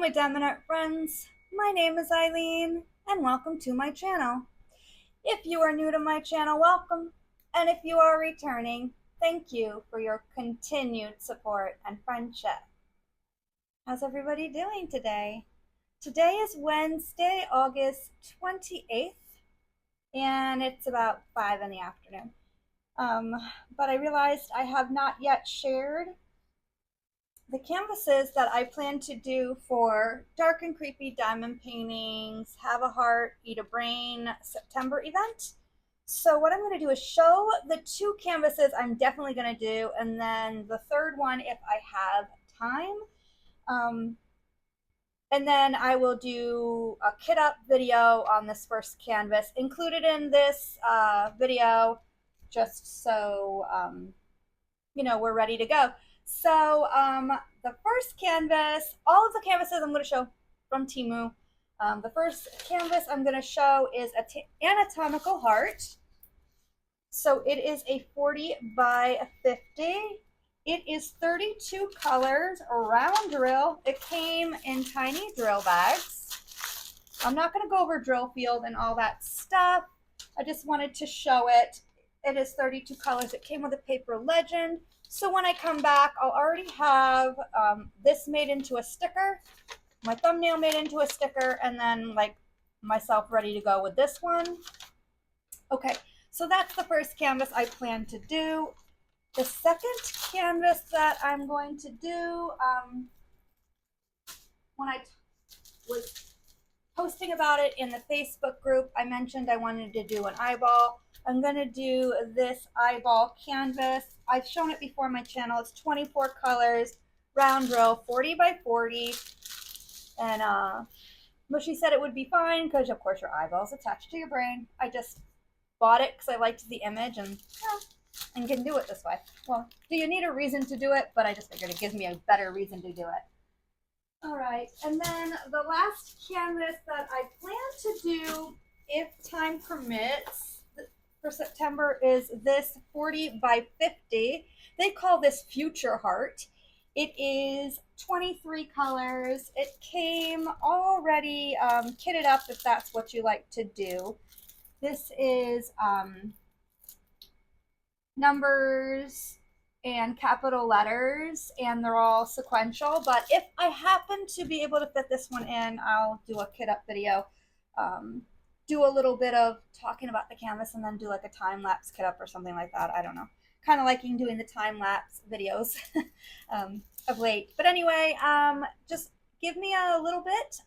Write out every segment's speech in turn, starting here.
my diamond art friends, my name is Ilene and welcome to my channel. If you are new to my channel, welcome, and if you are returning, thank you for your continued support and friendship. How's everybody doing today? Today is Wednesday, August 28th, and it's about 5 in the afternoon. But I realized I have not yet shared the canvases that I plan to do for Dark and Creepy Diamond Paintings Have a Heart, Eat a Brain September event. So what I'm going to do is show the two canvases I'm definitely going to do, and then the third one if I have time. And then I will do a kit up video on this first canvas included in this video, just so we're ready to go. So the first canvas, all of the canvases I'm going to show from Temu. The first canvas I'm going to show is an anatomical heart. So it is a 40 by 50. It is 32 colors, round drill. It came in tiny drill bags. I'm not going to go over drill field and all that stuff. I just wanted to show it. It is 32 colors. It came with a paper legend. So when I come back, I'll already have this made into a sticker, my thumbnail made into a sticker, and then like myself ready to go with this one. Okay, so that's the first canvas I plan to do. The second canvas that I'm going to do, when I was posting about it in the Facebook group, I mentioned I wanted to do an eyeball. I'm going to do this eyeball canvas. I've shown it before on my channel. It's 24 colors, round drill, 40 by 40. And Mushy said it would be fine because, of course, your eyeball's attached to your brain. I just bought it because I liked the image and can do it this way. Well, do you need a reason to do it? But I just figured it gives me a better reason to do it. All right, and then the last canvas that I plan to do, if time permits, for September is this 40 by 50. They call this Future Heart. It is 23 colors. It came already kitted up if that's what you like to do. This is numbers and capital letters, and they're all sequential. But if I happen to be able to fit this one in, I'll do a kit up video. Do a little bit of talking about the canvas and then do like a time-lapse kit up or something like that. I don't know. Kind of liking doing the time-lapse videos of late. But anyway, just give me a little bit.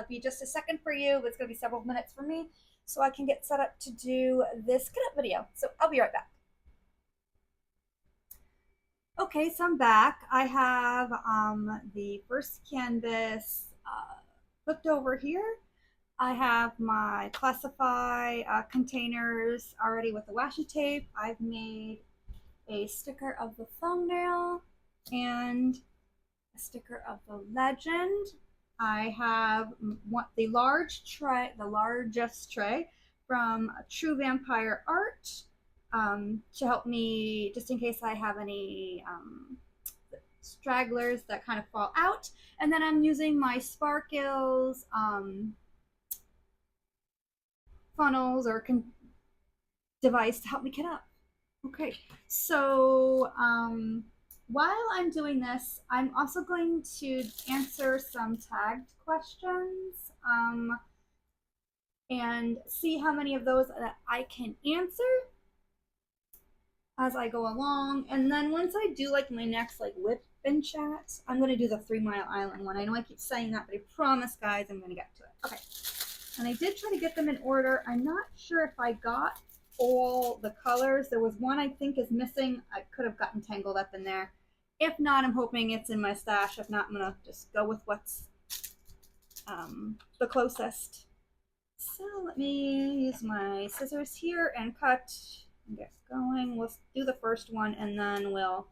Be just a second for you. It's going to be several minutes for me so I can get set up to do this kit up video. So I'll be right back. Okay, so I'm back. I have the first canvas flipped over here. I have my Classify containers already with the washi tape. I've made a sticker of the thumbnail and a sticker of the legend. I have the largest tray from True Vampire Art to help me just in case I have any stragglers that kind of fall out. And then I'm using my Sparkles funnels or device to help me kit up. Okay, so while I'm doing this, I'm also going to answer some tagged questions and see how many of those that I can answer as I go along. And then once I do like my next like whip and chat, I'm going to do the 3 Mile Island one. I know I keep saying that, but I promise guys I'm going to get to it. Okay. And I did try to get them in order. I'm not sure if I got all the colors. There was one I think is missing. I could have gotten tangled up in there. If not, I'm hoping it's in my stash. If not, I'm going to just go with what's the closest. So let me use my scissors here and cut and get going. We'll do the first one and then we'll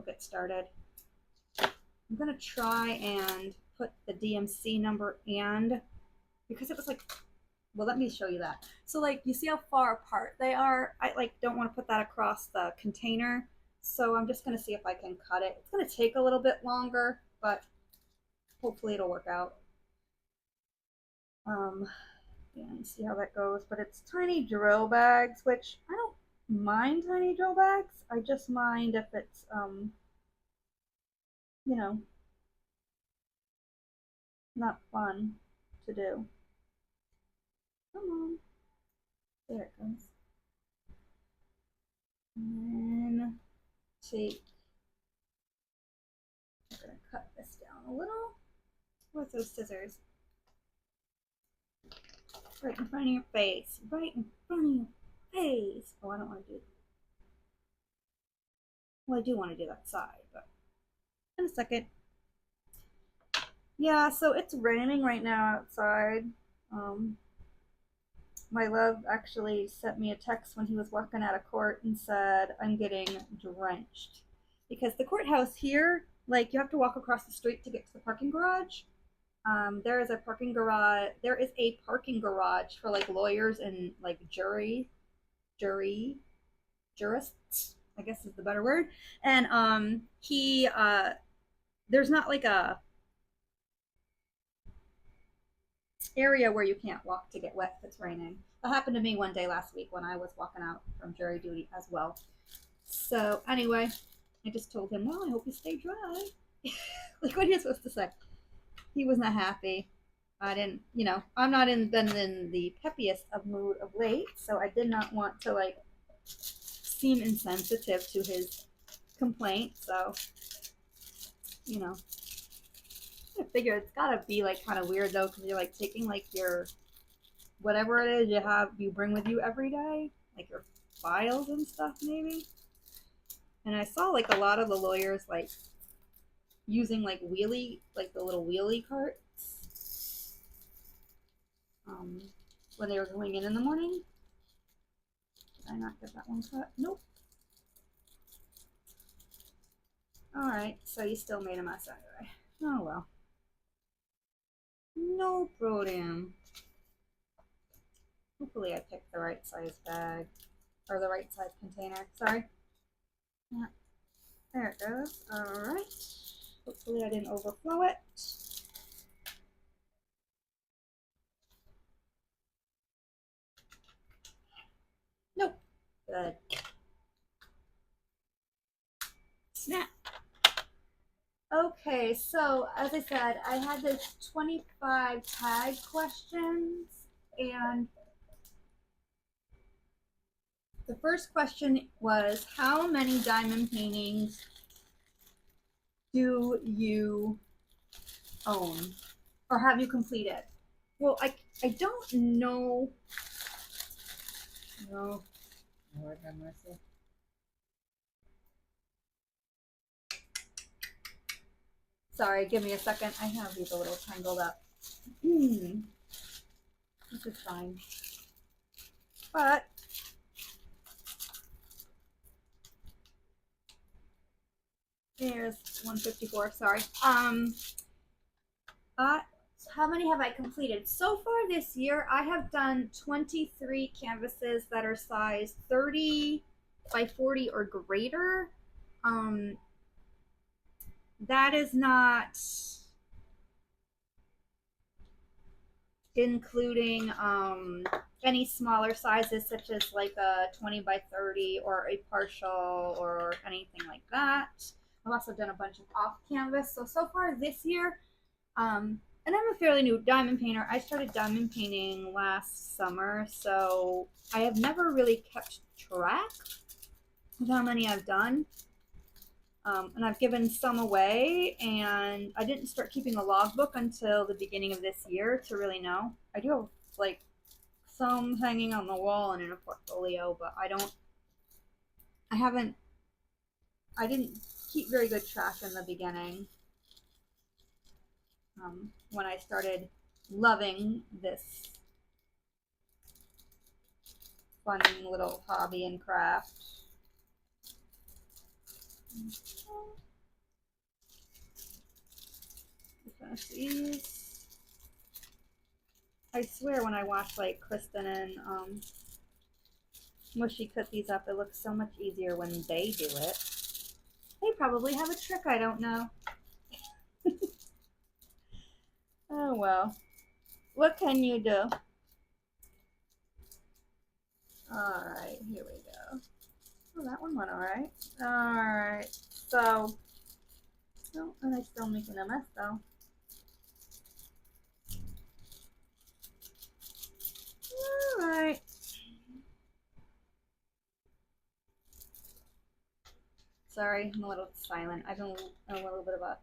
get started. I'm going to try and put the DMC number and because it was like, well, let me show you that. So like you see how far apart they are. I like don't want to put that across the container. So I'm just going to see if I can cut it. It's going to take a little bit longer, but hopefully it'll work out. And see how that goes. But it's tiny drill bags, which I don't mind tiny drill bags. I just mind if it's, you know, not fun to do. Come on. There it goes. And then take, I'm going to cut this down a little. Where's those scissors? Right in front of your face. Right in front of your face. Oh, I don't want to do. Well, I do want to do that side, but in a second. Yeah, so it's raining right now outside. My love actually sent me a text when he was walking out of court and said, I'm getting drenched. Because the courthouse here, like, you have to walk across the street to get to the parking garage. There is a parking garage. There is a parking garage for like lawyers and like jurists, I guess is the better word. And there's not like a area where you can't walk to get wet if it's raining. That happened to me one day last week when I was walking out from jury duty as well. So anyway, I just told him, well, I hope you stay dry. Like, what are you supposed to say? He was not happy. I didn't, I'm not been in the peppiest of mood of late, so I did not want to like seem insensitive to his complaint. So, I figure it's gotta be like kind of weird though, because you're like taking like your whatever it is you bring with you every day, like your files and stuff maybe. And I saw like a lot of the lawyers like using like the little wheelie carts when they were going in the morning. Did I not get that one cut? Nope. Alright, so you still made a mess anyway. Oh well. No problem. Hopefully I picked the right size bag. Or the right size container. Sorry. Yeah. There it goes. Alright. Hopefully I didn't overflow it. Nope. Good. Snap. Okay, so as I said, I had this 25 tag questions, and the first question was, how many diamond paintings do you own or have you completed? Well, I don't know. No. Lord have mercy. Sorry, give me a second. I have these a little tangled up. This is fine. But here's 154, sorry. How many have I completed? So far this year, I have done 23 canvases that are size 30 by 40 or greater. That is not including any smaller sizes such as like a 20 by 30 or a partial or anything like that. I've also done a bunch of off canvas. So far this year, and I'm a fairly new diamond painter. I started diamond painting last summer, so I have never really kept track of how many I've done. And I've given some away, and I didn't start keeping a logbook until the beginning of this year to really know. I do have like some hanging on the wall and in a portfolio, but I didn't keep very good track in the beginning. When I started loving this fun little hobby and craft. Finish these. I swear when I watch like Kristen and Mushy cut these up, it looks so much easier when they do it. They probably have a trick I don't know. Oh well. What can you do? Alright, here we go. Oh, that one went alright. Alright, so. Oh, and I'm still making a mess though. Alright. Sorry, I'm a little silent. I've been a little bit of a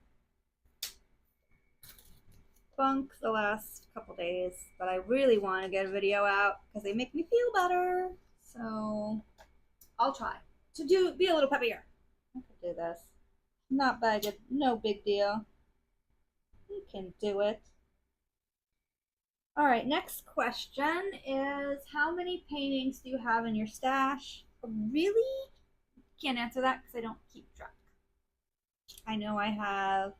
funk the last couple days, but I really want to get a video out because they make me feel better. So I'll try to be a little peppier. I could do this. Not bad, no big deal. You can do it. All right, next question is how many paintings do you have in your stash? Really? Can't answer that because I don't keep track. I know I have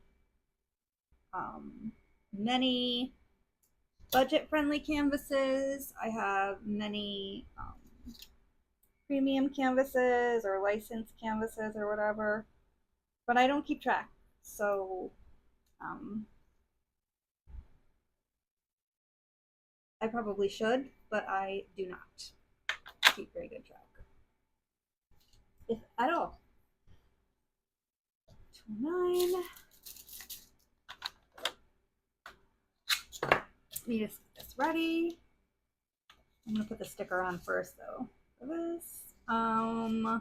many budget-friendly canvases. I have many premium canvases or licensed canvases or whatever, but I don't keep track. So I probably should, but I do not keep very good track, if at all. 29. Need to get this ready. I'm gonna put the sticker on first though for this. I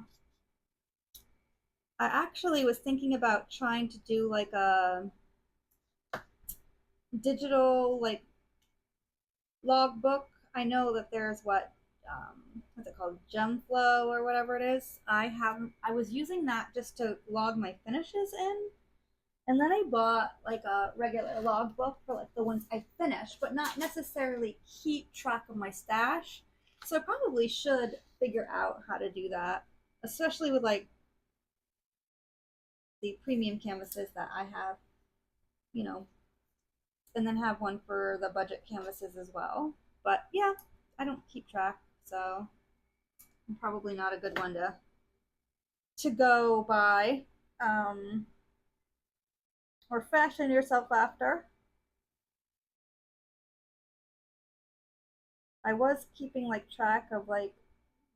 actually was thinking about trying to do like a digital like logbook. I know that there's what's it called, Gemflow or whatever it is. I was using that just to log my finishes in, and then I bought like a regular logbook for like the ones I finished, but not necessarily keep track of my stash. So I probably should figure out how to do that, especially with like the premium canvases that I have, you know, and then have one for the budget canvases as well. But yeah, I don't keep track, so I'm probably not a good one to go by or fashion yourself after. I was keeping like track of like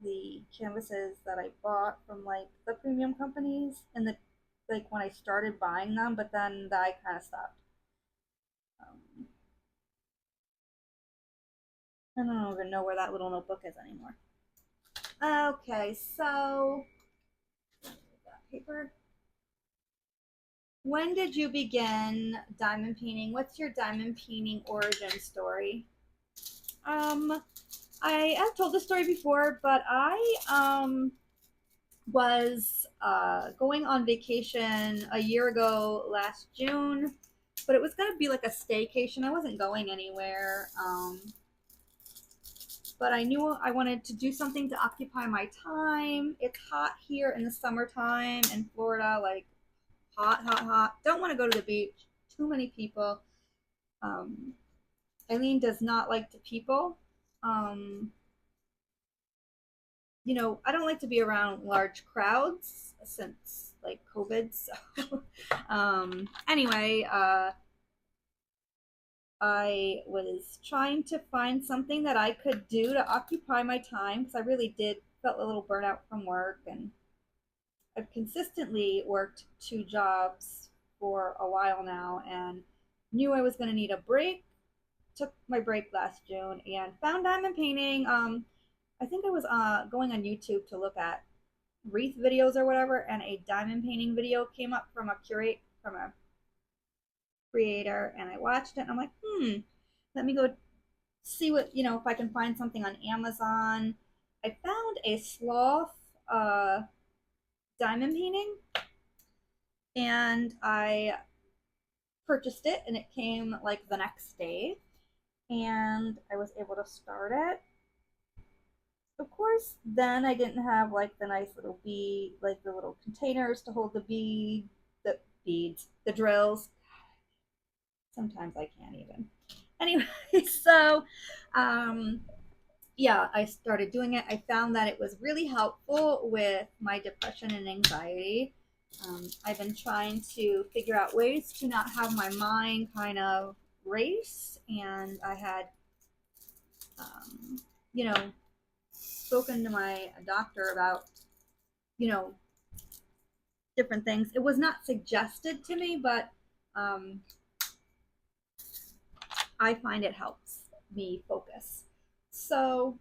the canvases that I bought from like the premium companies and the like when I started buying them, but then I kind of stopped. Um, I don't even know where that little notebook is anymore. Okay, so that paper. When did you begin diamond painting? What's your diamond painting origin story? Um, I have told this story before, but I was going on vacation a year ago last June, but it was going to be like a staycation. I wasn't going anywhere. But I knew I wanted to do something to occupy my time. It's hot here in the summertime in Florida, like hot, hot, hot. Don't want to go to the beach. Too many people. Um, Ilene does not like to people. Um, I don't like to be around large crowds since like COVID. So, anyway, I was trying to find something that I could do to occupy my time because I really did felt a little burnout from work, and I've consistently worked 2 jobs for a while now, and knew I was going to need a break. Took my break last June and found diamond painting. I think I was going on YouTube to look at wreath videos or whatever, and a diamond painting video came up from a creator, and I watched it, and I'm like, let me go see what if I can find something on Amazon. I found a sloth diamond painting, and I purchased it, and it came like the next day, and I was able to start it. Of course, then I didn't have like the nice little bead, like the little containers to hold the beads, the drills. Sometimes I can't even. Anyway, so yeah, I started doing it. I found that it was really helpful with my depression and anxiety. I've been trying to figure out ways to not have my mind kind of race, and I had, um, you know, spoken to my doctor about, you know, different things. It was not suggested to me, but um, I find it helps me focus. So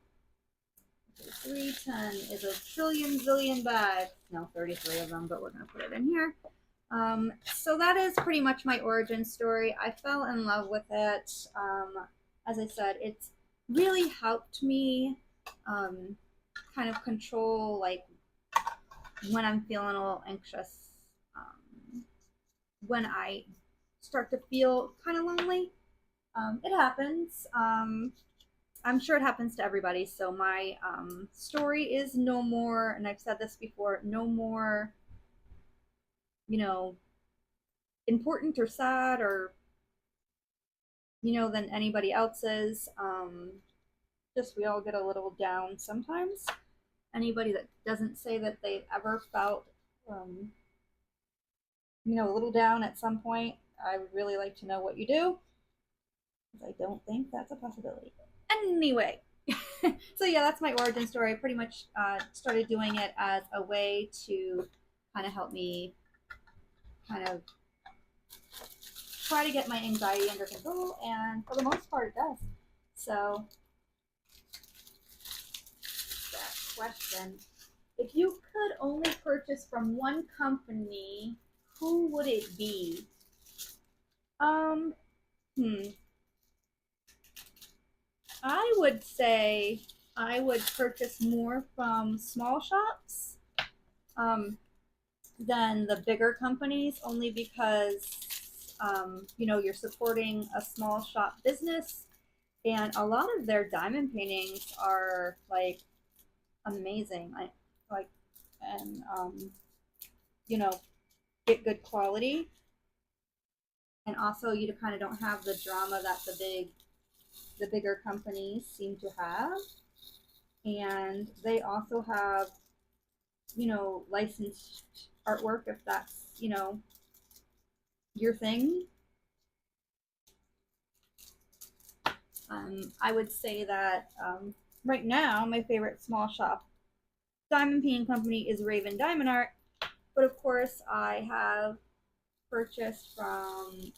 310 is a trillion zillion bags. No, 33 of them, but we're going to put it in here. So that is pretty much my origin story. I fell in love with it. As I said, it's really helped me kind of control, like, when I'm feeling a little anxious, when I start to feel kind of lonely. It happens. I'm sure it happens to everybody. So my story is no more, and I've said this before, no more, you know, important or sad or, than anybody else's. Just we all get a little down sometimes. Anybody that doesn't say that they've ever felt, a little down at some point, I would really like to know what you do, because I don't think that's a possibility. Anyway, so yeah, that's my origin story. I pretty much started doing it as a way to kind of help me kind of try to get my anxiety under control, and for the most part, it does. So, that question. If you could only purchase from one company, who would it be? Um, hmm. I would say I would purchase more from small shops than the bigger companies, only because you're supporting a small shop business, and a lot of their diamond paintings are like amazing. I like, and you know, get good quality, and also you kind of don't have the drama that the bigger companies seem to have, and they also have, licensed artwork if that's, your thing. I would say that right now my favorite small shop diamond painting company is Raven Diamond Art, but of course I have purchased from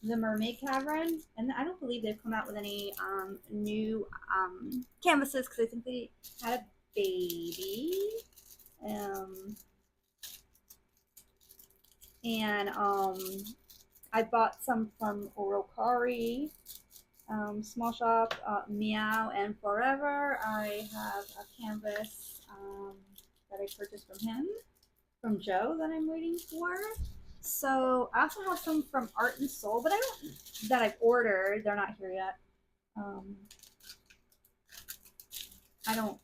the Mermaid Cavern, and I don't believe they've come out with any new canvases, because I think they had a baby. Um, and I bought some from Orokari, small shop, Meow, and Forever. I have a canvas that I purchased from him, from Joe, that I'm waiting for. So I also have some from Art and Soul, but I don't, that I've ordered. They're not here yet. I don't.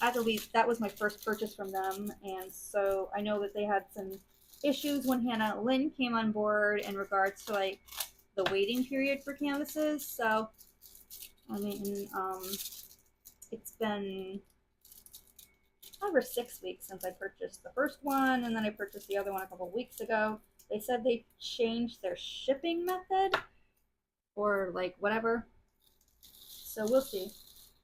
I believe that was my first purchase from them, and so I know that they had some issues when Hannah Lynn came on board in regards to like the waiting period for canvases. So I mean, it's been over 6 weeks since I purchased the first one, and then I purchased the other one a couple weeks ago. They said they changed their shipping method or like whatever. So we'll see.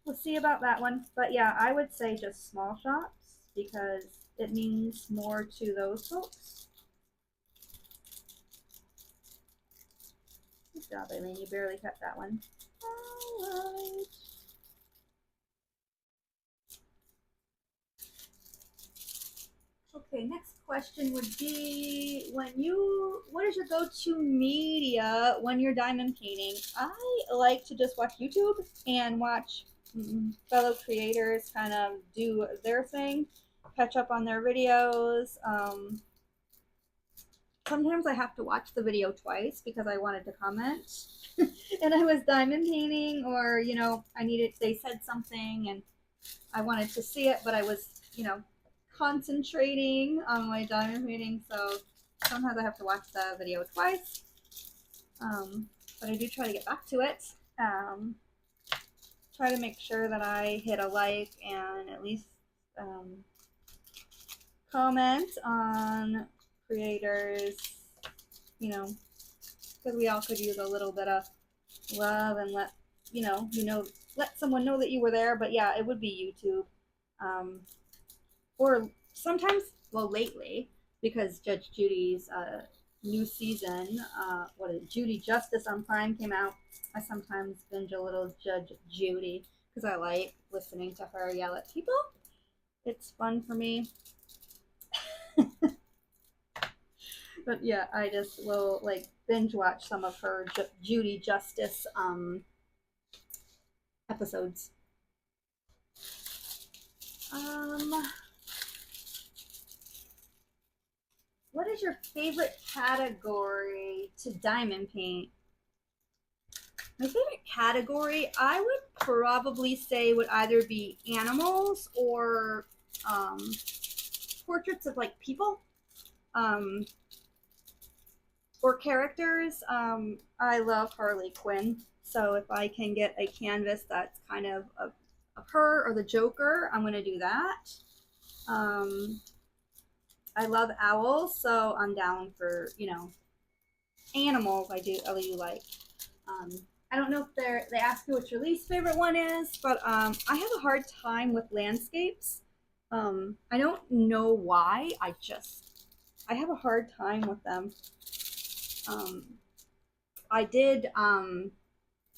We'll see about that one. But yeah, I would say just small shops, because it means more to those folks. Good job, Ilene. You barely kept that one. All right. Okay, next question would be, what is your go-to media when you're diamond painting? I like to just watch YouTube and watch fellow creators kind of do their thing, catch up on their videos. Sometimes I have to watch the video twice because I wanted to comment and I was diamond painting, or, they said something and I wanted to see it, but I was, concentrating on my diamond painting, so sometimes I have to watch the video twice. But I do try to get back to it. Try to make sure that I hit a like and at least comment on creators, you know, because we all could use a little bit of love and let let someone know that you were there. But yeah, it would be YouTube, or sometimes, well, lately, because Judge Judy's new season, what is it, Judy Justice on Prime came out. I sometimes binge a little Judge Judy because I like listening to her yell at people. It's fun for me. But yeah, I just will like binge watch some of her Judy Justice episodes. What is your favorite category to diamond paint? My favorite category, I would probably say, would either be animals or portraits of like people, um, or characters. I love Harley Quinn, so if I can get a canvas that's kind of her or the Joker, I'm gonna do that. I love owls, so I'm down for animals. I do like. I don't know if they ask you what your least favorite one is, but I have a hard time with landscapes. I don't know why. I have a hard time with them. I did A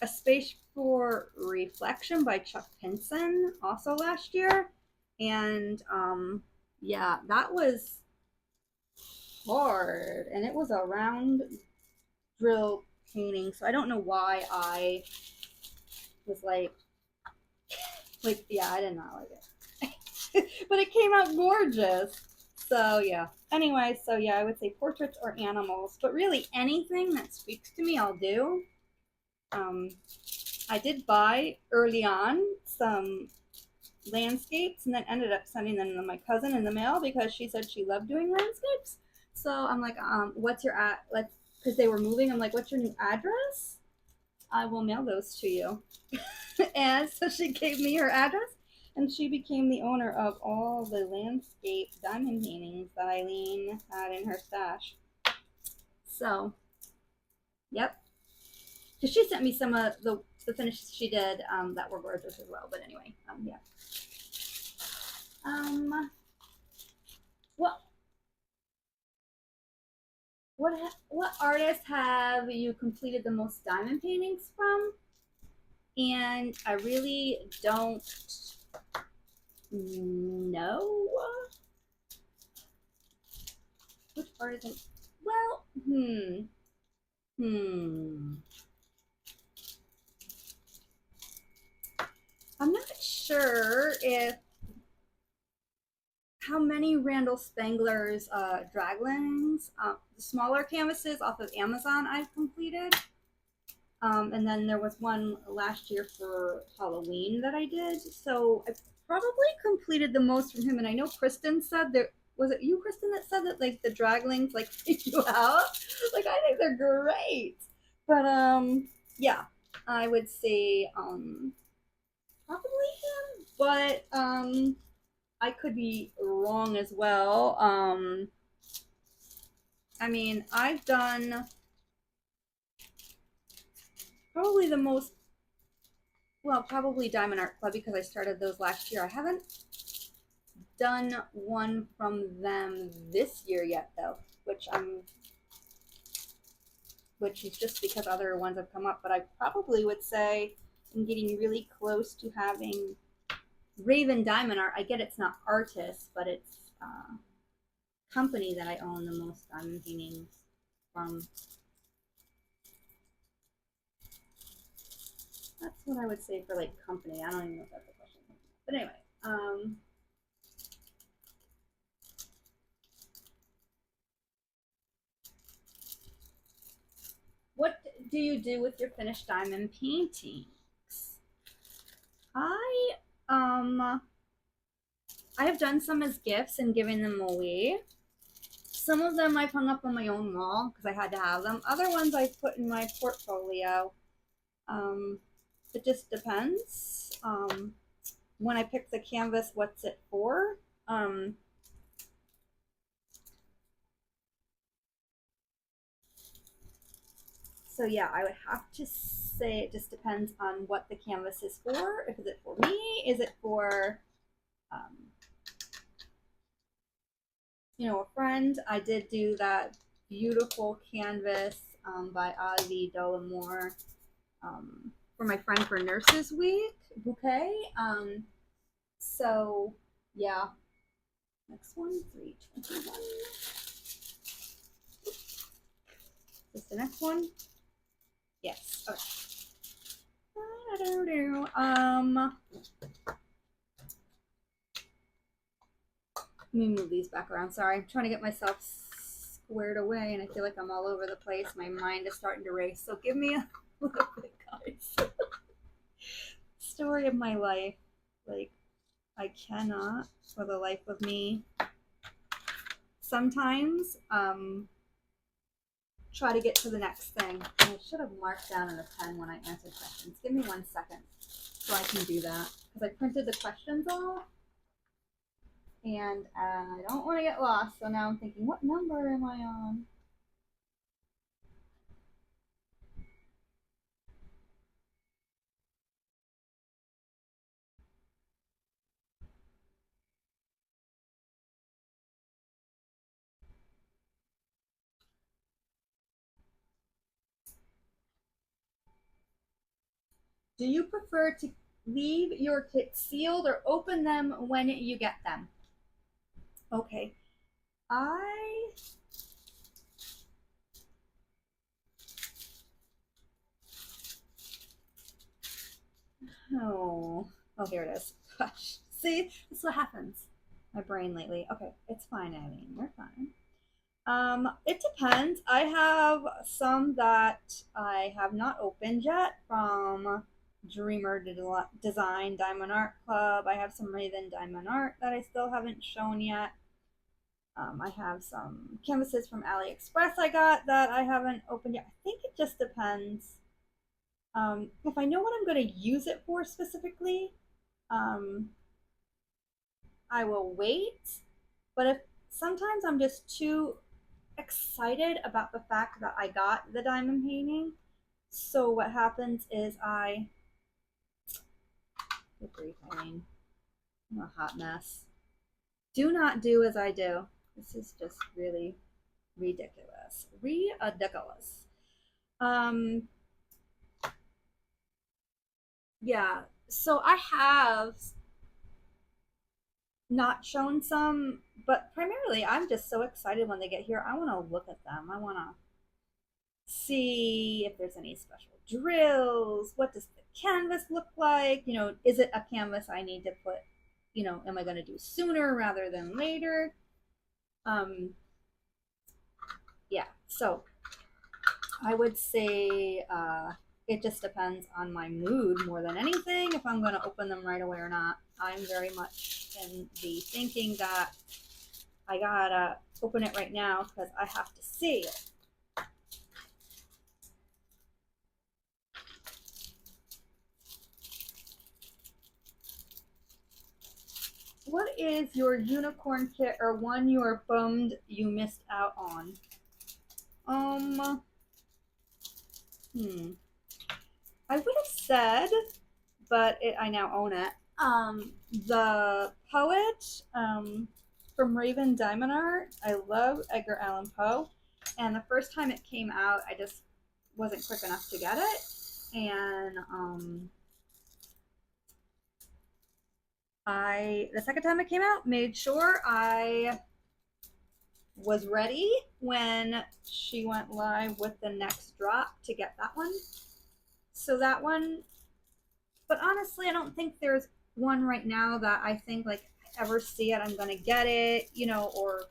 Space for Reflection by Chuck Pinson also last year, and yeah, that was hard, and it was a round drill painting, so I don't know why I was yeah, I did not like it. But it came out gorgeous. So yeah. Anyway, so yeah, I would say portraits or animals, but really anything that speaks to me, I'll do. I did buy early on some landscapes and then ended up sending them to my cousin in the mail because she said she loved doing landscapes. So I'm like, what's your because they were moving. I'm like, what's your new address? I will mail those to you. And so she gave me her address, and she became the owner of all the landscape diamond paintings that Ilene had in her stash. So, yep. Because she sent me some of the finishes she did that were gorgeous as well. But anyway, yeah. What what artists have you completed the most diamond paintings from? And I really don't know which artist. Well, I'm not sure if how many Randall Spangler's draglines, the smaller canvases off of Amazon I've completed. And then there was one last year for Halloween that I did. So I probably completed the most from him. And I know Kristen said there was it you, Kristen, that said that like the draglings like freak you out. Like I think they're great. But yeah, I would say probably him. But I could be wrong as well. I mean, I've done probably the most, well, probably Diamond Art Club because I started those last year. I haven't done one from them this year yet, though, which is just because other ones have come up. But I probably would say I'm getting really close to having Raven Diamond Art. I get it's not artists, but it's company that I own the most diamond paintings from. That's what I would say for like company. I don't even know if that's a question. But anyway, what do you do with your finished diamond paintings? I have done some as gifts and given them away. Some of them I've hung up on my own wall because I had to have them. Other ones I've put in my portfolio. It just depends. When I pick the canvas, what's it for? So yeah, I would have to say it just depends on what the canvas is for. If is it for me? Is it for a friend? I did do that beautiful canvas by Ozzy Dollamore for my friend for Nurses Week bouquet. So yeah, next one, 321. Is this the next one? Yes. Okay. Let me move these back around. Sorry, I'm trying to get myself squared away, and I feel like I'm all over the place. My mind is starting to race. So give me a little bit, guys. Story of my life. Like, I cannot, for the life of me, sometimes try to get to the next thing. And I should have marked down in a pen when I answer questions. Give me 1 second so I can do that. Because I printed the questions off. And I don't want to get lost. So now I'm thinking, what number am I on? Do you prefer to leave your kits sealed or open them when you get them? Okay. Oh, here it is. Gosh. See, this is what happens. My brain lately. Okay, it's fine, Eileen. You're fine. It depends. I have some that I have not opened yet from Dreamer Design Diamond Art Club. I have some Raven Diamond Art that I still haven't shown yet. I have some canvases from AliExpress I got that I haven't opened yet. I think it just depends. If I know what I'm going to use it for specifically, um, I will wait. But if sometimes I'm just too excited about the fact that I got the diamond painting, so what happens is good grief, I'm a hot mess. Do not do as I do. This is just really ridiculous. Ridiculous. Um, yeah. So I have not shown some, but primarily I'm just so excited when they get here. I want to look at them. I want to see if there's any special drills. What does the canvas look like? Is it a canvas I need to put, am I going to do sooner rather than later? Yeah, so I would say it just depends on my mood more than anything if I'm going to open them right away or not. I'm very much in the thinking that I gotta open it right now because I have to see it. What is your unicorn kit or one you are bummed you missed out on? I would have said, but I now own it. The Poet from Raven Diamond Art. I love Edgar Allan Poe, and the first time it came out, I just wasn't quick enough to get it, and the second time it came out, made sure I was ready when she went live with the next drop to get that one. So that one, but honestly, I don't think there's one right now that I think like I ever see it, I'm gonna get it, or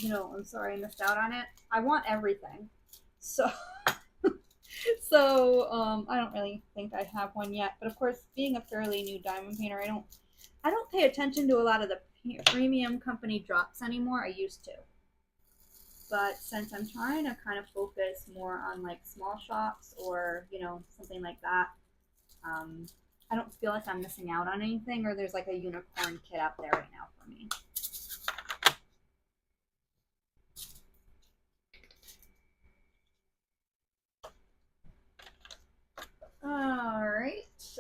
I'm sorry I missed out on it. I want everything. So I don't really think I have one yet. But of course, being a fairly new diamond painter, I don't pay attention to a lot of the premium company drops anymore. I used to. But since I'm trying to kind of focus more on like small shops or, something like that, I don't feel like I'm missing out on anything or there's like a unicorn kit out there right now for me.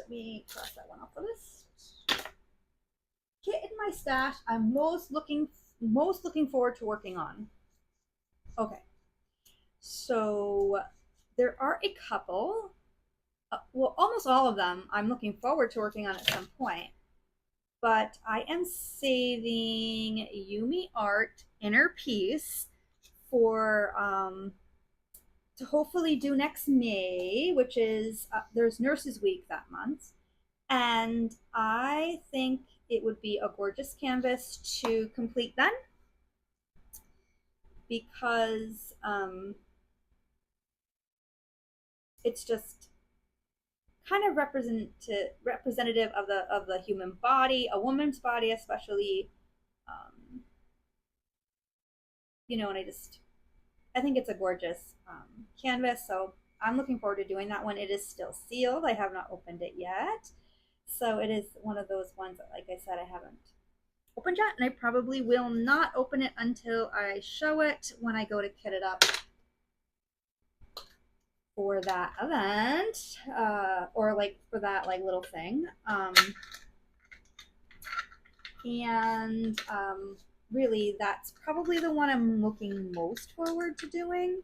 let me cross that one off the list. Kit in my stash I'm most looking forward to working on. Okay, so there are a couple. Well, almost all of them I'm looking forward to working on at some point. But I am saving Yumi Art Inner Peace for to hopefully do next May, which is there's Nurses Week that month, and I think it would be a gorgeous canvas to complete then, because it's just kind of representative of the human body, a woman's body especially. You know, and I think it's a gorgeous canvas. So I'm looking forward to doing that one. It is still sealed. I have not opened it yet. So it is one of those ones that, like I said, I haven't opened yet, and I probably will not open it until I show it when I go to kit it up for that event, or like for that like little thing. And really, that's probably the one I'm looking most forward to doing.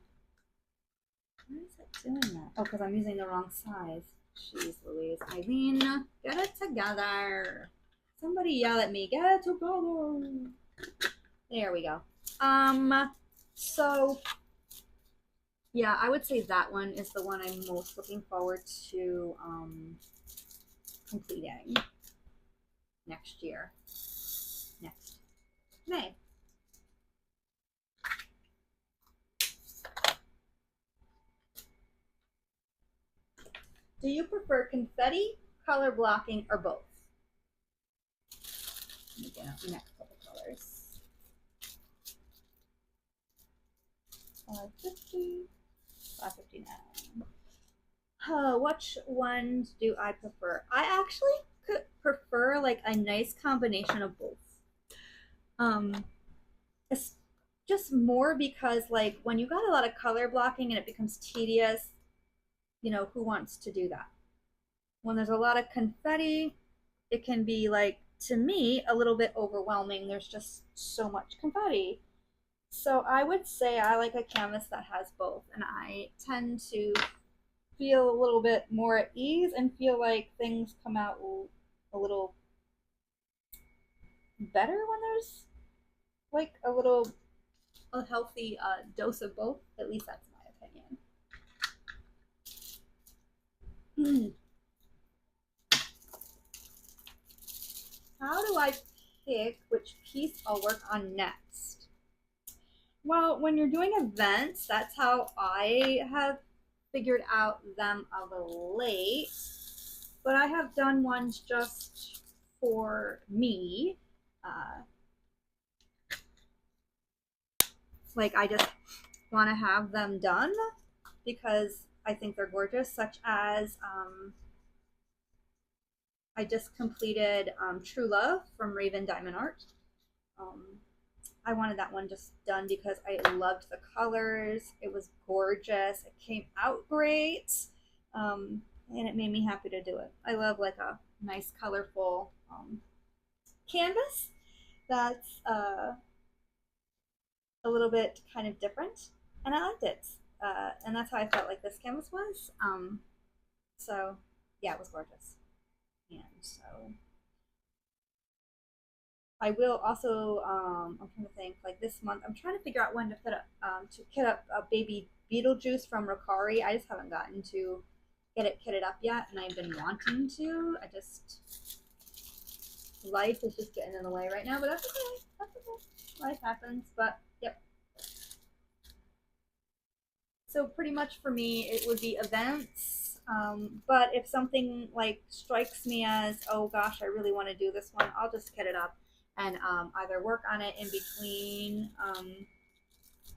Why is it doing that? Oh, because I'm using the wrong size. Jeez Louise. Ilene, get it together. Somebody yell at me. Get it together. There we go. So yeah, I would say that one is the one I'm most looking forward to completing next year. Next May. Do you prefer confetti, color blocking, or both? Let me get out the next couple colors. 550, 559. Which ones do I prefer? I actually could prefer like a nice combination of both. It's just more because like when you got a lot of color blocking and it becomes tedious, you know, who wants to do that? When there's a lot of confetti, it can be like, to me, a little bit overwhelming. There's just so much confetti. So I would say I like a canvas that has both, and I tend to feel a little bit more at ease and feel like things come out a little better when there's like a healthy dose of both. At least that's my opinion. How do I pick which piece I'll work on next? Well, when you're doing events, that's how I have figured out them of late. But I have done ones just for me. Like I just want to have them done because I think they're gorgeous, such as I just completed True Love from Raven Diamond Art. I wanted that one just done because I loved the colors. It was gorgeous. It came out great. And it made me happy to do it. I love like a nice colorful canvas that's a little bit kind of different, and I liked it. And that's how I felt like this canvas was. So yeah, it was gorgeous. And so I will also, I'm trying to think, like this month, I'm trying to figure out when to kit up a baby Beetlejuice from Ricari. I just haven't gotten to get it kitted up yet, and I've been wanting to. Life is just getting in the way right now, but that's okay. That's okay. Life happens, but yep. So pretty much for me, it would be events. But if something like strikes me as, oh gosh, I really want to do this one, I'll just kit it up and either work on it in between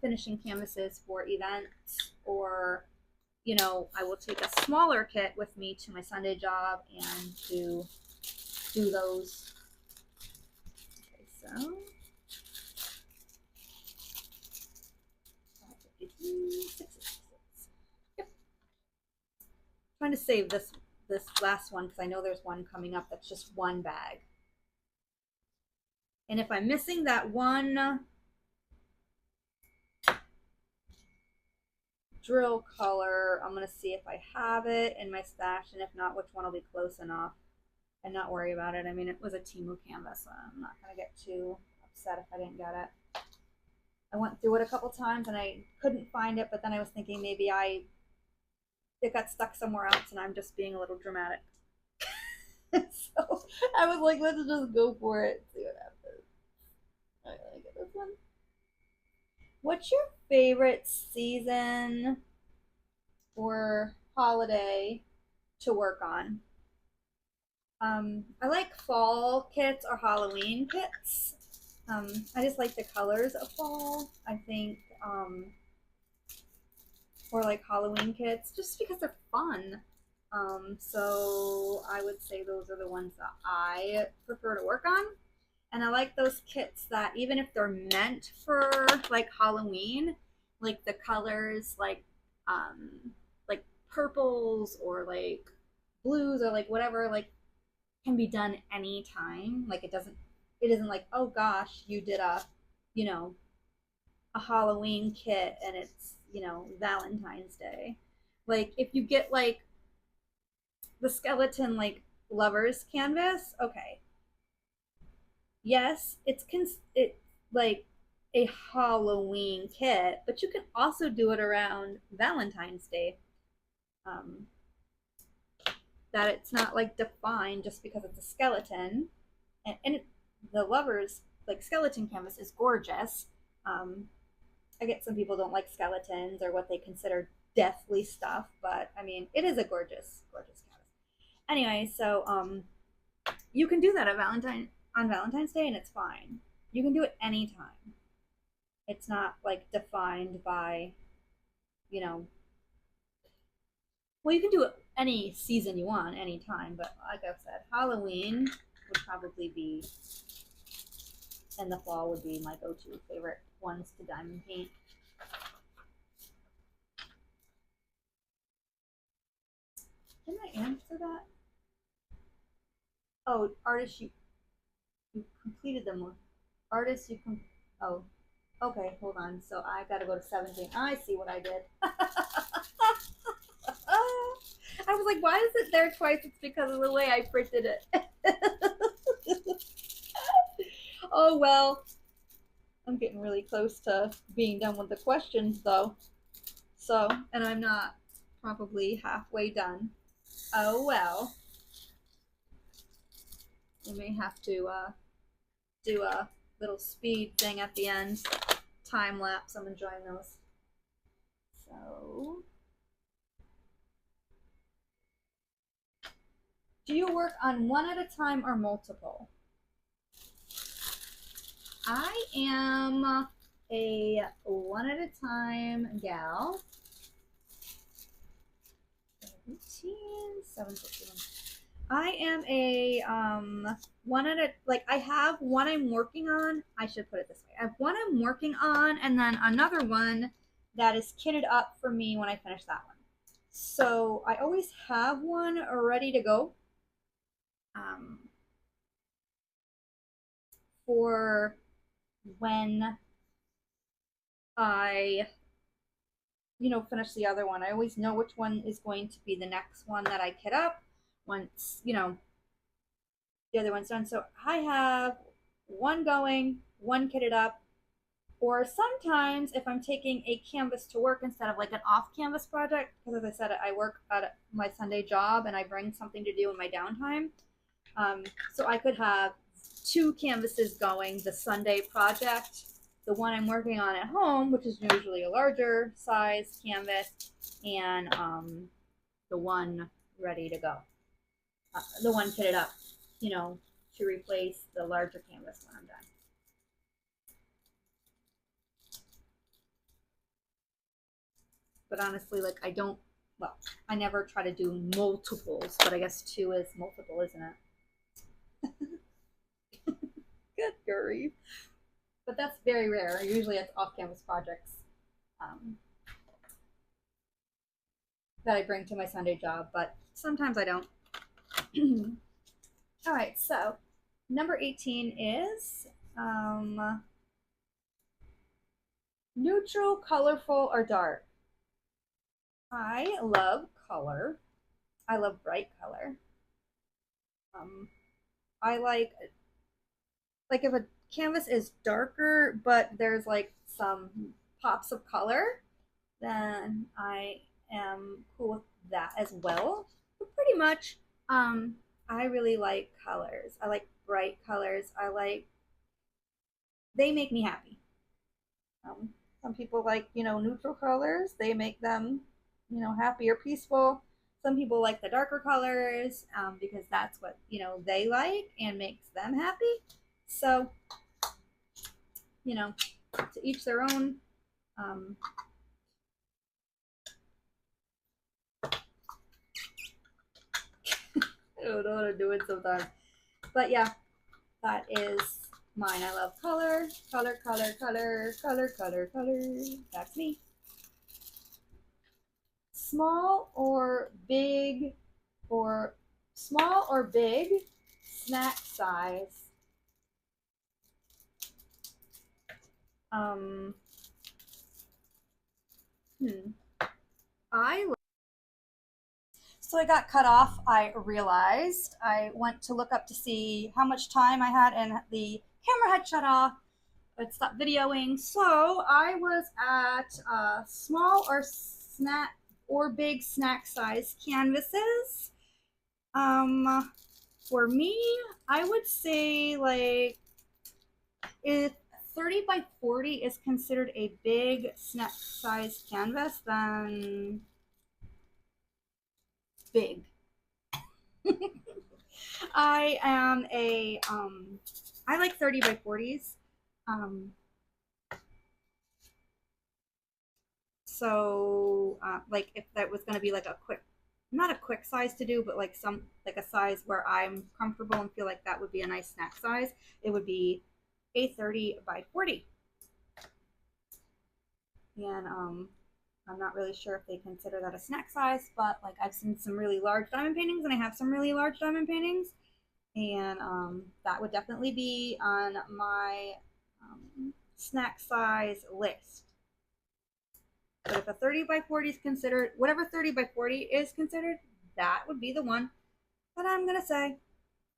finishing canvases for events, or you know, I will take a smaller kit with me to my Sunday job and do those. Okay, so 666. Yep. Trying to save this this last one because I know there's one coming up that's just one bag. And if I'm missing that one drill color, I'm going to see if I have it in my stash, and if not, which one will be close enough and not worry about it. I mean, it was a Temu canvas, so I'm not going to get too upset if I didn't get it. I went through it a couple times and I couldn't find it, but then I was thinking maybe it got stuck somewhere else and I'm just being a little dramatic. So I was like, let's just go for it, see what happens. All right, let me get this one. What's your favorite season or holiday to work on? I like fall kits or Halloween kits. I just like the colors of fall. I think, or like Halloween kits, just because they're fun. So I would say those are the ones that I prefer to work on. And I like those kits that even if they're meant for like Halloween, like the colors like purples or like blues or like whatever, like can be done anytime. Like it isn't like, oh gosh, you did a Halloween kit and it's, Valentine's Day. Like if you get like the skeleton like lovers canvas, okay. Yes, it's like a Halloween kit, but you can also do it around Valentine's Day. Um, that it's not like defined just because it's a skeleton, and the lovers like skeleton canvas is gorgeous. Um, I get some people don't like skeletons or what they consider deathly stuff, but I mean it is a gorgeous, gorgeous canvas. Anyway, so you can do that on Valentine's Day and it's fine. You can do it anytime. It's not like defined by, you know, well, you can do it any season you want, anytime, but like I've said, Halloween would probably be, and the fall would be my go-to favorite ones to diamond paint. Can I answer that? Oh, artist, you completed them. Artist, oh, okay, hold on. So I gotta go to 17. I see what I did. I was like, why is it there twice? It's because of the way I printed it. Oh, well. I'm getting really close to being done with the questions, though. So, and I'm not probably halfway done. Oh, well. We may have to do a little speed thing at the end. Time lapse. I'm enjoying those. So, do you work on one at a time or multiple? I am a one at a time gal. 7:51. I am a one at a like I have one I'm working on. I should put it this way. I have one I'm working on and then another one that is kitted up for me when I finish that one. So I always have one ready to go. For when I finish the other one. I always know which one is going to be the next one that I kit up once, the other one's done. So I have one going, one kitted up, or sometimes if I'm taking a canvas to work instead of like an off canvas project, because as I said, I work at my Sunday job and I bring something to do in my downtime. So I could have two canvases going, the Sunday project, the one I'm working on at home, which is usually a larger size canvas, and the one ready to go. The one kitted up, to replace the larger canvas when I'm done. But honestly, like I never try to do multiples, but I guess two is multiple, isn't it? Good grief. But that's very rare. Usually it's off-campus projects that I bring to my Sunday job, but sometimes I don't. All right, so number 18 is neutral, colorful, or dark. I love color. I love bright color. Um, I like if a canvas is darker, but there's like some pops of color, then I am cool with that as well. But pretty much, I really like colors. I like bright colors. They make me happy. Some people like, neutral colors. They make them, happy or peaceful. Some people like the darker colors because that's what, they like and makes them happy. So, to each their own. Um, I don't know what I'm doing sometimes. But yeah, that is mine. I love color, color, color, color, color, color, color. That's me. Small or big or small or big snack size. Um, hmm. I So I got cut off. I realized I went to look up to see how much time I had, and the camera had shut off. It stopped videoing. So I was at small or big snack size canvases. For me, I would say like if 30 by 40 is considered a big snack size canvas, then big. I am I like 30 by 40s. Um, like if that was going to be like a quick, not a quick size to do, but like a size where I'm comfortable and feel like that would be a nice snack size, it would be a 30 by 40. And I'm not really sure if they consider that a snack size, but like I've seen some really large diamond paintings and I have some really large diamond paintings. And that would definitely be on my snack size list. But if a 30 by 40 is considered, whatever 30 by 40 is considered, that would be the one that I'm going to say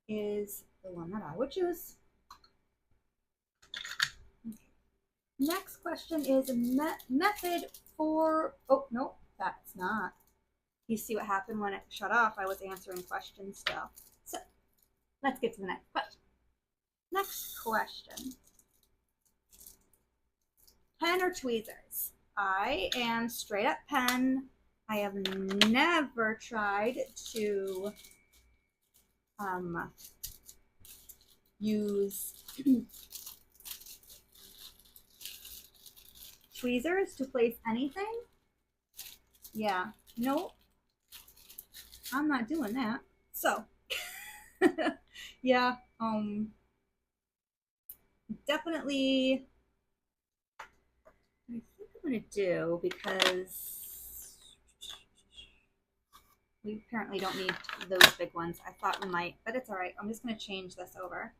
is the one that I would choose. Next question is method for, oh, no, that's not. You see what happened when it shut off? I was answering questions still. So let's get to the next question. Next question. Pen or tweezers? I am straight up pen. I have never tried to use tweezers to place anything. Yeah, nope, I'm not doing that. So, yeah, definitely. I think I'm gonna do because we apparently don't need those big ones. I thought we might, but it's all right. I'm just gonna change this over.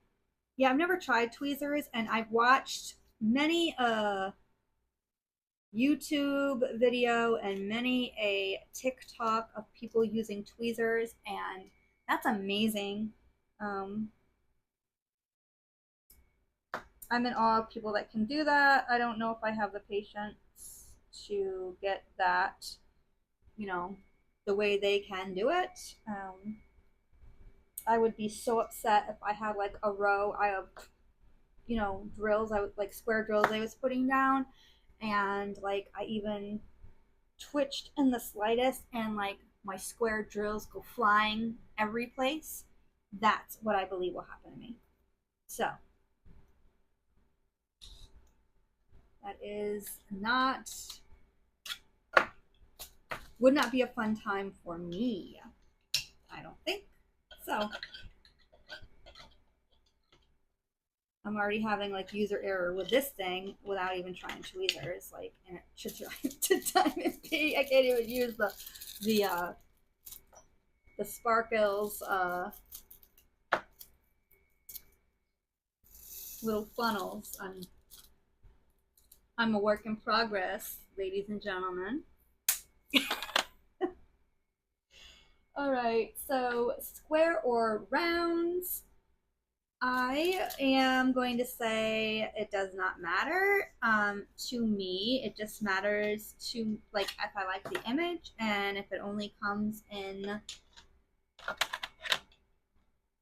Yeah, I've never tried tweezers, and I've watched many YouTube video and many a TikTok of people using tweezers, and that's amazing. Um, I'm in awe of people that can do that. I don't know if I have the patience to get that, you know, the way they can do it. I would be so upset if I had like a row of, drills, I would like square drills I was putting down, and like I even twitched in the slightest and like my square drills go flying every place. That's what I believe will happen to me. So that is not, would not be a fun time for me. I don't think so. I'm already having like user error with this thing without even trying tweezers. Like, and it should try to diamond P. I can't even use the the sparkles little funnels. I'm a work in progress, ladies and gentlemen. All right, so square or rounds? I am going to say it does not matter. To me, it just matters to, like, if I like the image and if it only comes in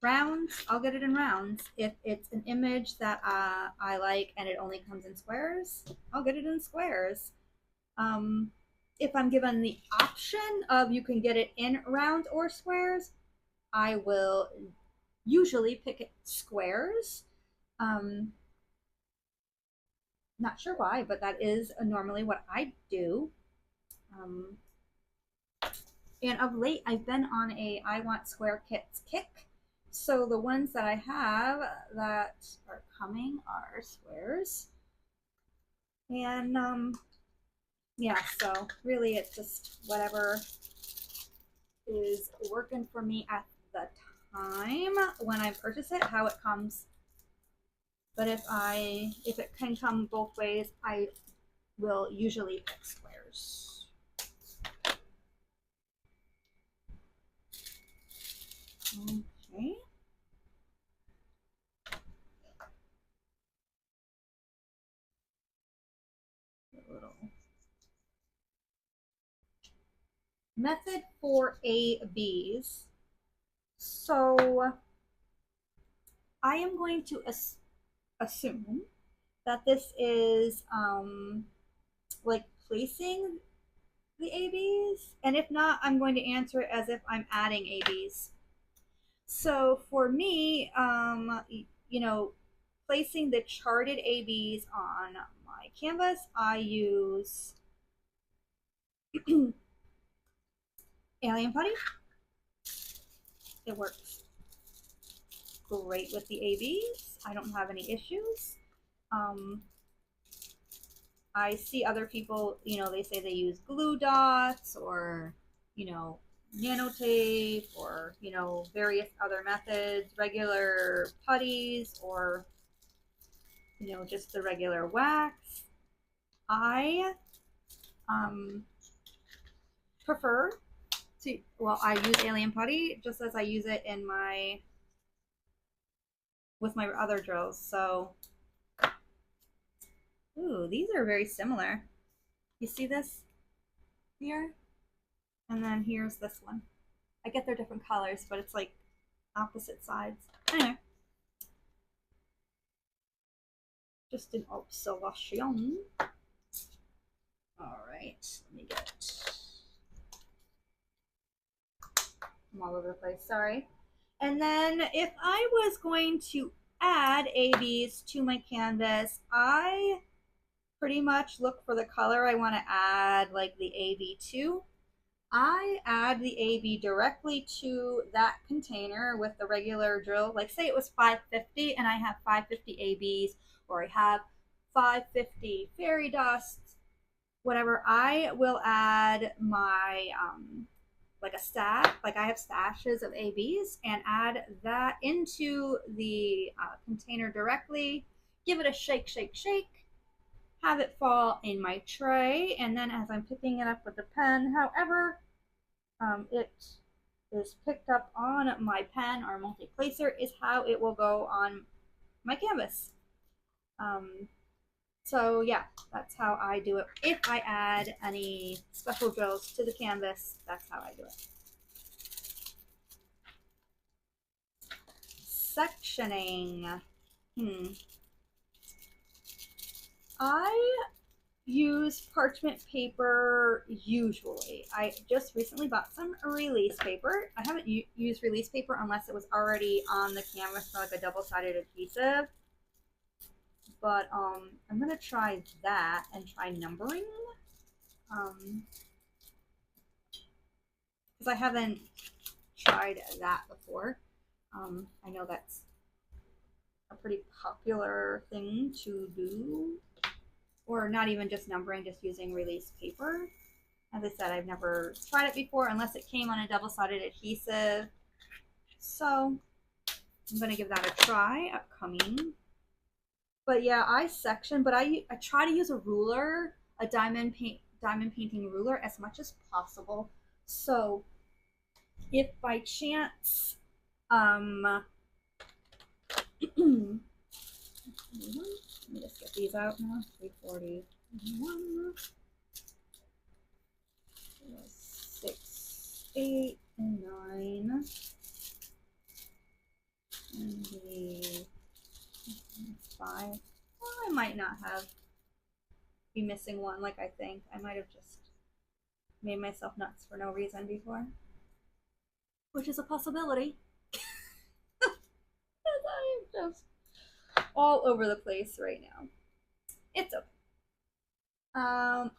rounds, I'll get it in rounds. If it's an image that I like and it only comes in squares, I'll get it in squares. If I'm given the option of you can get it in rounds or squares, I will usually pick squares. Not sure why, but that is normally what I do. And of late, I've been on a I want square kits kick. So the ones that I have that are coming are squares. And yeah, so really it's just whatever is working for me at the time when I purchase it, how it comes. But if it can come both ways, I will usually pick squares. Okay. A little method for ABs. So I am going to assume that this is like placing the ABs, and if not, I'm going to answer it as if I'm adding ABs. So for me, you know, placing the charted ABs on my canvas, I use Alien Putty. It works great with the ABs. I don't have any issues. I see other people, they say they use glue dots or, nanotape or, various other methods, regular putties or, just the regular wax. I prefer to, I use Alien Putty just as I use it with my other drills. So, ooh, these are very similar. You see this here? And then here's this one. I get they're different colors, but it's like opposite sides. Anyway. Just an observation. Alright, let me get it. I'm all over the place, sorry. And then if I was going to add ABs to my canvas, I pretty much look for the color I want to add, like the AB to. I add the AB directly to that container with the regular drill. Like say it was 550 and I have 550 ABs, or I have 550 fairy dusts, whatever. I will add my like a stash, like I have stashes of ABs, and add that into the container directly. Give it a shake, shake, shake. Have it fall in my tray, and then as I'm picking it up with the pen, however it is picked up on my pen or multi-placer is how it will go on my canvas. So yeah, that's how I do it. If I add any special drills to the canvas, that's how I do it. Sectioning. I use parchment paper usually. I just recently bought some release paper. I haven't used release paper unless it was already on the canvas for like a double-sided adhesive. But I'm gonna try that and try numbering. Because I haven't tried that before. I know that's a pretty popular thing to do. Or not even just numbering, just using release paper. As I said, I've never tried it before unless it came on a double-sided adhesive. So I'm going to give that a try upcoming. But yeah, I section, but I try to use a ruler, a diamond painting ruler as much as possible. So if by chance, let me just get these out now. 340, 1, 6, 8, and 9, and the 5. Well, I might not be missing one like I think. I might have just made myself nuts for no reason before, which is a possibility. I am just all over the place right now. It's okay.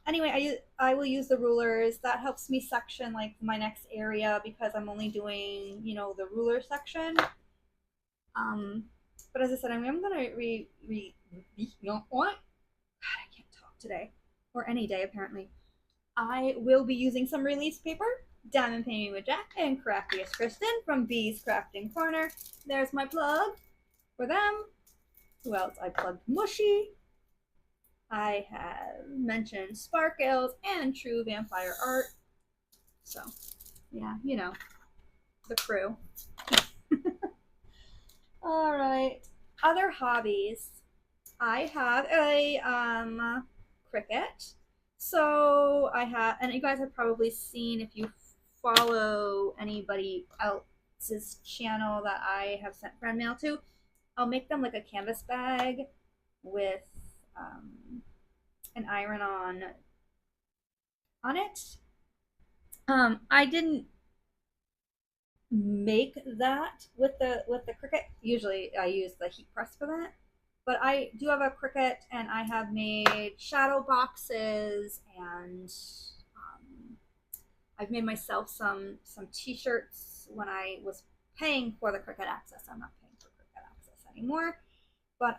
Anyway, I will use the rulers. That helps me section like my next area because I'm only doing, you know, the ruler section. But as I said, I'm gonna you know what? God, I can't talk today or any day apparently. I will be using some release paper, diamond painting with Jack, and Craftiest Kristen from Bee's Crafting Corner. There's my plug for them. Who else? I plugged Mushy. I have mentioned Sparkles and True Vampire Art. So, yeah, you know, the crew. All right. Other hobbies. I have a Cricut. So I have, and you guys have probably seen if you follow anybody else's channel that I have sent friend mail to, I'll make them like a canvas bag with an iron on it. I didn't make that with the Cricut. Usually I use the heat press for that. But I do have a Cricut, and I have made shadow boxes, and I've made myself some t-shirts when I was paying for the Cricut access. I'm not paying for Cricut access anymore. But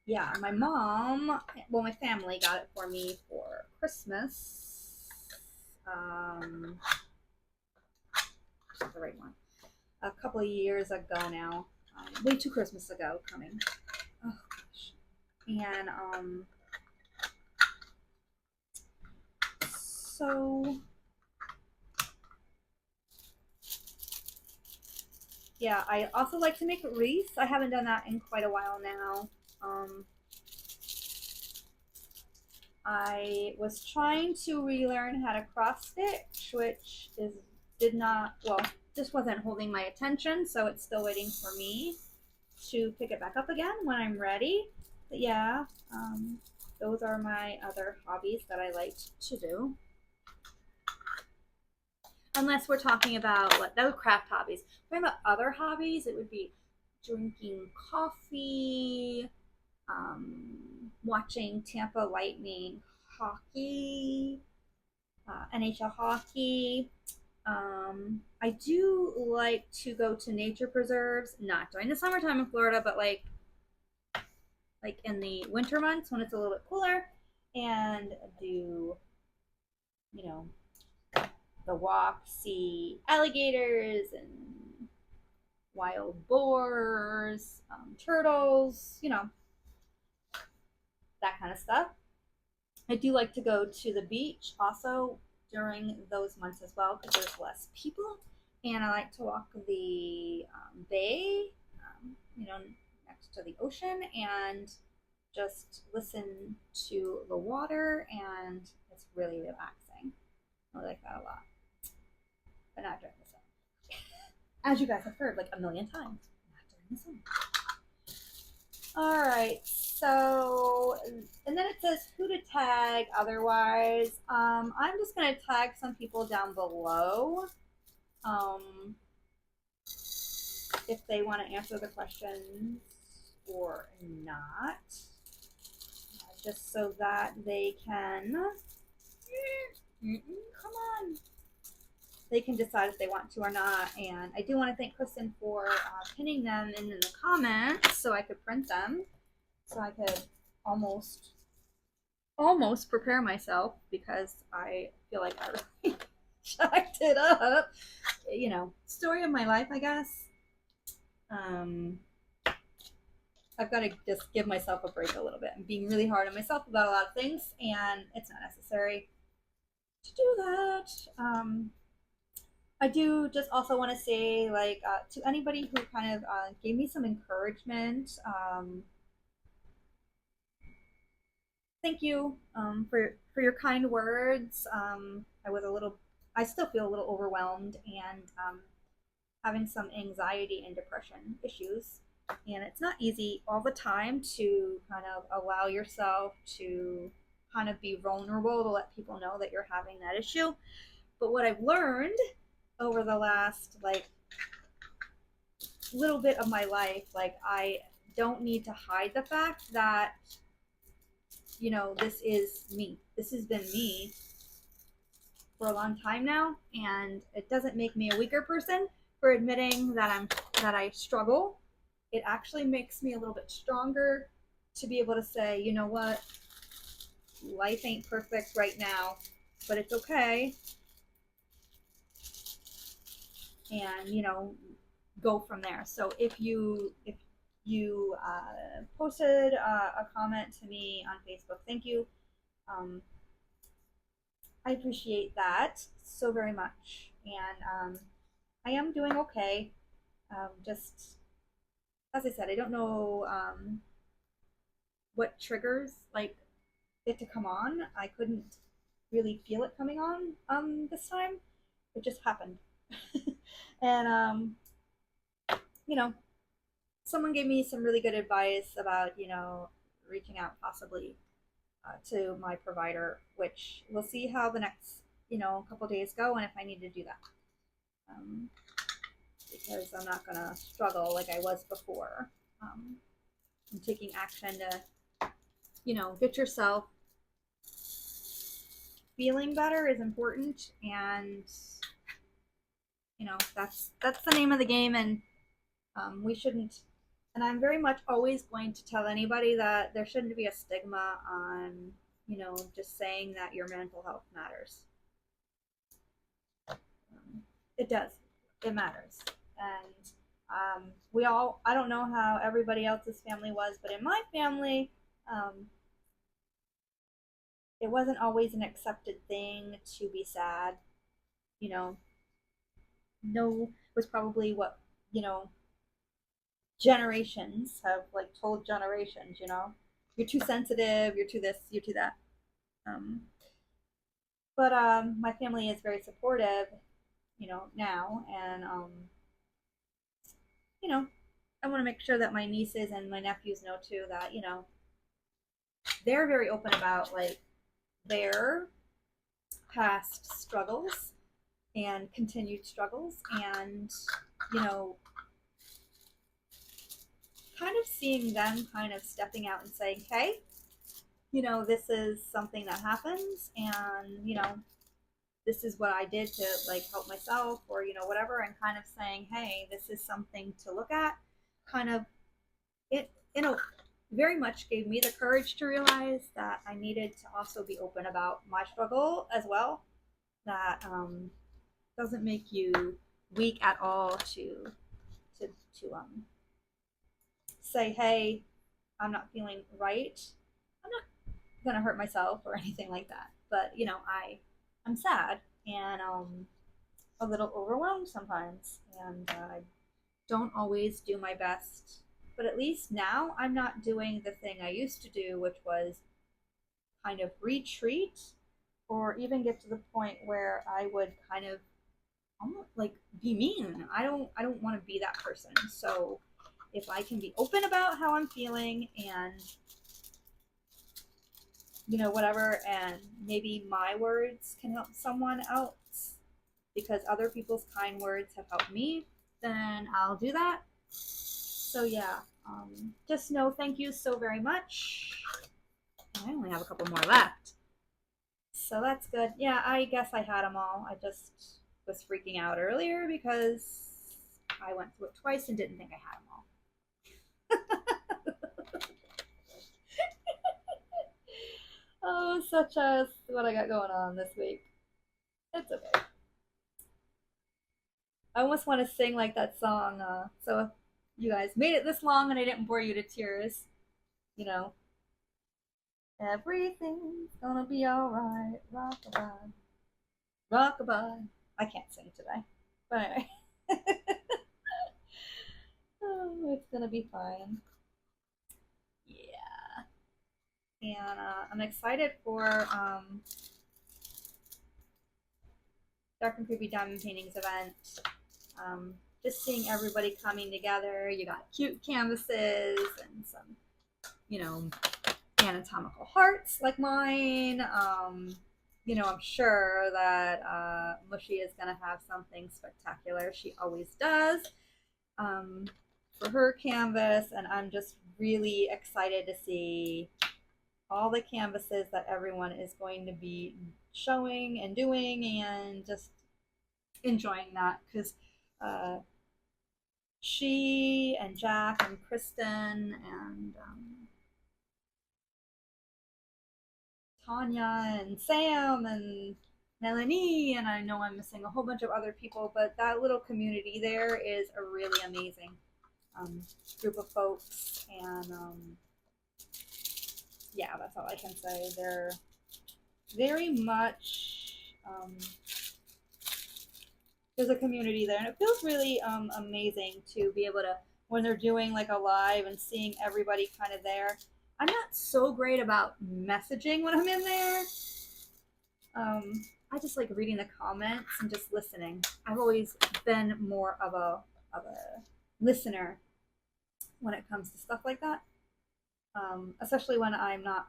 yeah, my mom, well, my family got it for me for Christmas. The right one. A couple of years ago now. Way too Christmas ago coming. Oh gosh. And so yeah, I also like to make wreaths. I haven't done that in quite a while now. I was trying to relearn how to cross stitch, which just wasn't holding my attention, so it's still waiting for me to pick it back up again when I'm ready. But yeah, those are my other hobbies that I like to do. Unless we're talking about those craft hobbies. If we're talking about other hobbies, it would be drinking coffee, watching Tampa Lightning hockey, NHL hockey. I do like to go to nature preserves, not during the summertime in Florida, but like in the winter months when it's a little bit cooler, and do, you know, the walk, see alligators and wild boars, turtles, you know, that kind of stuff. I do like to go to the beach also during those months as well because there's less people, and I like to walk the bay, you know, next to the ocean, and just listen to the water, and it's really relaxing. I like that a lot, but not during the summer. As you guys have heard like a million times, not during the summer. All right, so, and then it says who to tag otherwise. I'm just going to tag some people down below if they want to answer the questions or not, just so that they can, come on, they can decide if they want to or not. And I do want to thank Kristen for pinning them in the comments so I could print them, so I could almost almost prepare myself because I feel like I really jacked it up. You know, story of my life, I guess. Um, I've got to just give myself a break a little bit. I'm being really hard on myself about a lot of things, and it's not necessary to do that. I do just also want to say, like, to anybody who kind of gave me some encouragement, thank you for your kind words. I still feel a little overwhelmed and having some anxiety and depression issues. And it's not easy all the time to kind of allow yourself to kind of be vulnerable to let people know that you're having that issue. But what I've learned over the last like little bit of my life, like I don't need to hide the fact that, you know, this is me. This has been me for a long time now, and it doesn't make me a weaker person for admitting that I struggle. It actually makes me a little bit stronger to be able to say, you know what, life ain't perfect right now, but it's okay. And, you know, go from there. So if you posted a comment to me on Facebook, thank you. I appreciate that so very much, and I am doing okay. Just as I said, I don't know what triggers like it to come on. I couldn't really feel it coming on this time. It just happened, and you know, someone gave me some really good advice about, you know, reaching out possibly to my provider, which we'll see how the next, you know, couple days go and if I need to do that. Because I'm not gonna struggle like I was before. And taking action to, you know, get yourself feeling better is important, and you know that's the name of the game, and we shouldn't. And I'm very much always going to tell anybody that there shouldn't be a stigma on, you know, just saying that your mental health matters. It does. It matters. And we all, I don't know how everybody else's family was, but in my family, it wasn't always an accepted thing to be sad. You know, no was probably what, you know, generations have like told generations, you know, you're too sensitive, you're too this, you're too that. Um, but my family is very supportive, you know, now, and you know, I want to make sure that my nieces and my nephews know too that, you know, they're very open about like their past struggles and continued struggles, and you know, kind of seeing them kind of stepping out and saying, hey, you know, this is something that happens, and you know, this is what I did to like help myself, or you know, whatever, and kind of saying, hey, this is something to look at. Kind of it, you know, very much gave me the courage to realize that I needed to also be open about my struggle as well. That doesn't make you weak at all to to say, hey, I'm not feeling right. I'm not gonna hurt myself or anything like that. But you know, I'm sad and a little overwhelmed sometimes, and I don't always do my best. But at least now I'm not doing the thing I used to do, which was kind of retreat or even get to the point where I would kind of almost like be mean. I don't want to be that person. So if I can be open about how I'm feeling and you know whatever, and maybe my words can help someone else because other people's kind words have helped me, then I'll do that. So yeah, just know thank you so very much. I only have a couple more left, so that's good. Yeah, I guess I had them all. I just was freaking out earlier because I went through it twice and didn't think I had them all. Oh, such as what I got going on this week. It's okay. I almost want to sing like that song. So if you guys made it this long and I didn't bore you to tears, you know, everything's gonna be alright. Rockabye. Rockabye. I can't sing today. But anyway. Oh, it's gonna be fine. Yeah. And I'm excited for Dark and Creepy Diamond Paintings event. Just seeing everybody coming together. You got cute canvases and some, you know, anatomical hearts like mine. I'm sure that Mushy is going to have something spectacular. She always does um, for her canvas, and I'm just really excited to see all the canvases that everyone is going to be showing and doing, and just enjoying that because she and Jack and Kristen and Tanya and Sam and Melanie, and I know I'm missing a whole bunch of other people, but that little community there is a really amazing um, group of folks. And yeah, that's all I can say. They're very much, there's a community there, and it feels really amazing to be able to, when they're doing like a live and seeing everybody kind of there. I'm not so great about messaging when I'm in there. I just like reading the comments and just listening. I've always been more of a listener when it comes to stuff like that, especially when I'm not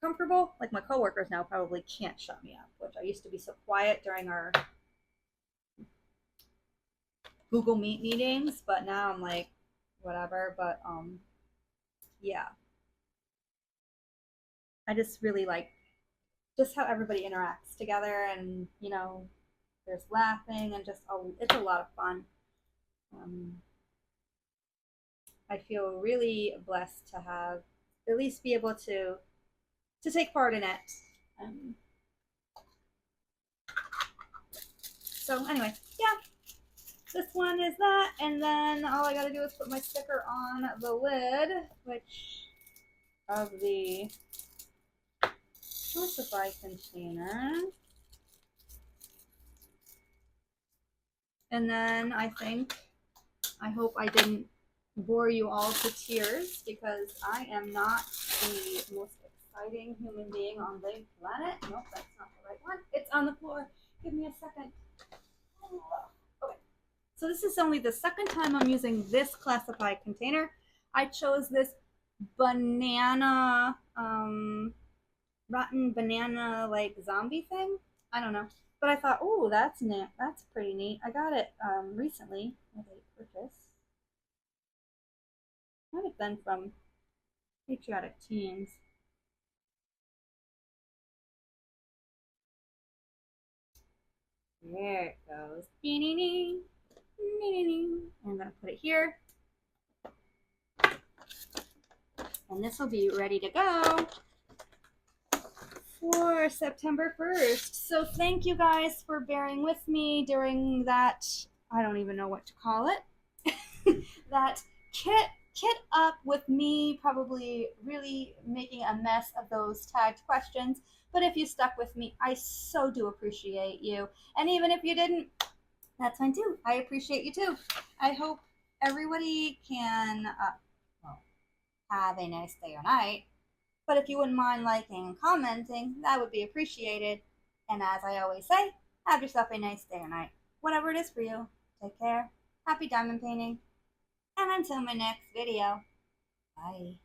comfortable. Like my coworkers now probably can't shut me up, which I used to be so quiet during our Google Meet meetings, but now I'm like whatever. But yeah, I just really like just how everybody interacts together, and there's laughing and just it's a lot of fun. Um, I feel really blessed to have at least be able to take part in it. Um, so anyway, yeah, this one is that, and then all I gotta do is put my sticker on the lid, which of the classify container. And then I hope I didn't bore you all to tears because I am not the most exciting human being on the planet. Nope, that's not the right one. It's on the floor. Give me a second. Okay. So this is only the second time I'm using this classified container. I chose this banana, rotten banana like zombie thing. I don't know. But I thought, oh, that's pretty neat. I got it recently with a purchase. Might have been from Patriotic Teens. There it goes. I'm gonna put it here. And this will be ready to go for September 1st. So thank you guys for bearing with me during that, I don't even know what to call it, that kit up with me probably really making a mess of those tagged questions. But if you stuck with me, I so do appreciate you. And even if you didn't, that's fine too. I appreciate you too. I hope everybody can well, have a nice day or night. But if you wouldn't mind liking and commenting, that would be appreciated. And as I always say, have yourself a nice day or night. Whatever it is for you. Take care. Happy diamond painting. And until my next video, bye.